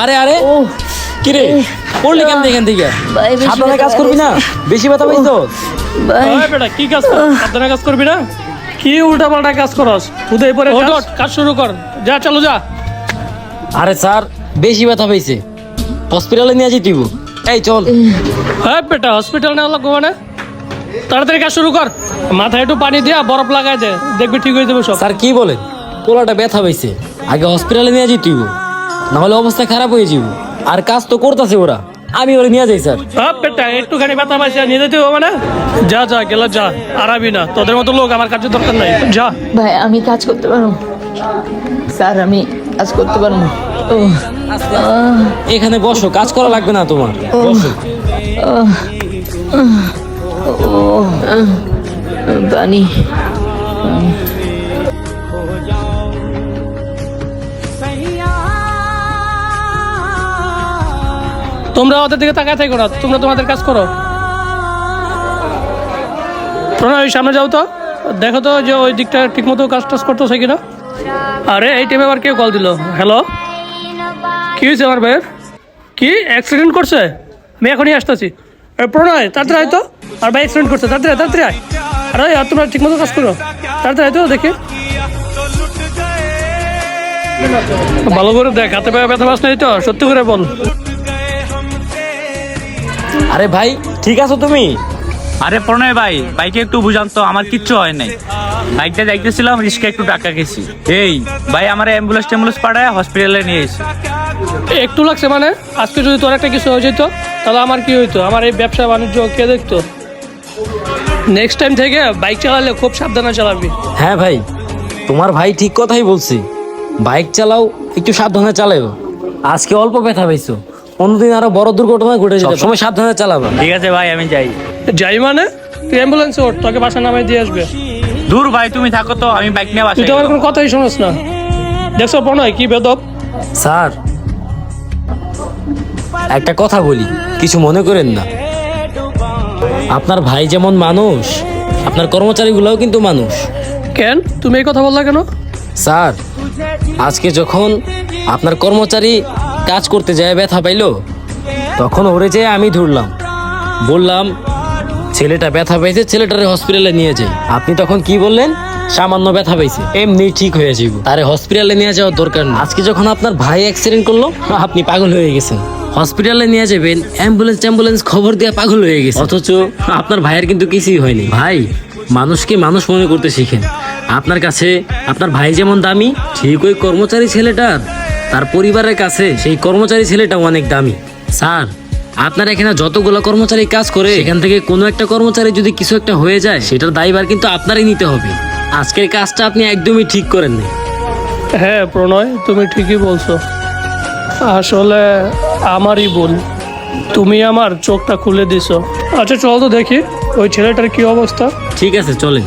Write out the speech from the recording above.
আরে আরে কি রে পড়লি কেন এখান থেকে? সাবধানে কাজ করবি না, বেশি ব্যথা পাইছ তো? বেটা কি কাজ কর, সাবধানে কাজ করবি না? কি উল্টা পাল্টা কাজ করস? উদয় পরে কাজ শুরু কর, যা চালু যা। আরে স্যার বেশি ব্যথা পাইছে, হসপিটালে নিয়ে যেতে দিব। এই চল। হ্যাঁ বেটা হসপিটাল নেওয়া লাগবো মানে? তাড়াতাড়ি কাজ শুরু কর, মাথায় একটু পানি দিয়া বরফ লাগাই দে, দেখবি ঠিক হয়ে যাবে সব। স্যার কি বলেন, পোলাটা ব্যথা পাইছে, আগে হসপিটালে নিয়ে যেতে দিব, নাহলে অবস্থা খারাপ হয়ে যাব। আর কাজ তো করতেছে ওরা, আমি ওরা নিয়ে যাই স্যার। হ্যাঁ বেটা একটুখানি ব্যথা পাইছে নিয়ে যেতে হবে না? যা যা গেলে যা, আরাবি না, তোদের মতো লোক আমার কাছে দরকার নাই, যা। ভাই আমি কাজ করতে পারবো স্যার, আমি কাজ করতে পারবো। এখানে বসো, কাজ করা লাগবে না তোমার, বসো। পানি। তোমরা ওদের দিকে তাকায় থাকো না, তোমরা তোমাদের কাজ করো। প্রণয় সামনে যাও তো, দেখো তো যে ওই দিকটা ঠিক মতো কাজ টাজ করতেছে কিনা। আরে এই টাইমে আবার কেউ কল দিল। হ্যালো, কি হয়েছে আমার ভাইয়ের? কি অ্যাক্সিডেন্ট করছে? আমি এখনই আসতেছি। প্রণয় তাড়াতাড়ি আয় তো, আর ভাই অ্যাক্সিডেন্ট করছে, তাড়াতাড়ি তাড়াতাড়ি আয়। আরে আর তোমরা ঠিক মতো কাজ করো, তাড়াতাড়ি আয় তো দেখি। ভালো করে দেখ, হাতে পায়ে ব্যথা পাস নাই তো? সত্যি করে বল। আরে ভাই ঠিক আছো তুমি? আরে প্রণয় ভাই, বাইকে একটু বুঝান তো, আমার কিচ্ছু হয় নাই। বাইকটা যাইতেছিলাম, রিস্কে একটু টাকা গেছি। এই ভাই আমার অ্যাম্বুলেন্স পাঠায় হসপিটালে নিয়ে এসেছি। একটু লাগছে মানে? আজকে যদি তোর একটা কিছু হয়ে যেত তাহলে আমার কি হইতো? আমার এই ব্যবসা বাণিজ্য কে দেখতো? নেক্সট টাইম থেকে বাইক চালালে খুব সাবধানে চালাবি। হ্যাঁ ভাই, তোমার ভাই ঠিক কথাই বলছে, বাইক চালাও একটু সাবধানে চালাও। আজকে অল্প ব্যথা পাইছো, অন্যদিন আরো বড় দুর্ঘটনা ঘটে যেতে পারে, সবসময় সাবধানে চালাবা। ঠিক আছে ভাই, আমি যাই। যাই মানে? তুই অ্যাম্বুলেন্সে ওঠ, তোকে বাসা নামাই দিয়ে আসবে। দূর ভাই, তুমি থাকো তো, আমি বাইক নিয়ে তুই বাসায় তো আমার গেলাম। কোনো কথাই শোনাস না। দেখছো প্রণয় কি বেদব? স্যার একটা কথা বলি, কিছু মনে করেন না। আপনার ভাই যেমন মানুষ, আপনার কর্মচারীগুলোও কিন্তু মানুষ। কেন তুমি এই কথা বললা কেন? স্যার আজকে যখন আপনার কর্মচারী কাজ করতে যায় ব্যথা পাইলো, তখন ওরে যেয়ে আমি ধরলাম, বললাম ছেলেটা ব্যথা পাইছে, ছেলেটারে হসপিটালে নিয়ে যাই। আপনি তখন কি বললেন? সামান্য ব্যথা পাইছে, এমনি ঠিক হয়ে যাইব, তারে হসপিটালে নিয়ে যাওয়ার দরকার নেই। আজকে যখন আপনার ভাই অ্যাক্সিডেন্ট করলো, আপনি পাগল হয়ে গেছেন, হসপিটালে নিয়ে যাবেন, অ্যাম্বুলেন্স খবর দিয়ে পাগল হয়ে গেছে, অথচ আপনার ভাইয়ের কিন্তু কিছুই হয়নি। ভাই মানুষকে মানুষ মনে করতে শিখেন। আপনার কাছে আপনার ভাই যেমন দামি, ঠিক ওই কর্মচারী ছেলেটার তার পরিবারের কাছে সেই কর্মচারী ছেলেটাও অনেক দামি। স্যার আপনার এখানে যতগুলো কর্মচারী কাজ করে, এখান থেকে কোনো একটা কর্মচারী যদি কিছু একটা হয়ে যায়, সেটার দায়ভার কিন্তু আপনারই নিতে হবে। আজকের কাজটা আপনি একদমই ঠিক করেন না। হ্যাঁ প্রণয়, তুমি ঠিকই বলছো, আসলে আমারই ভুল। তুমি আমার চোখটা খুলে দিছো। আচ্ছা চল তো দেখি ওই ছেলেটার কি অবস্থা। ঠিক আছে চলেন।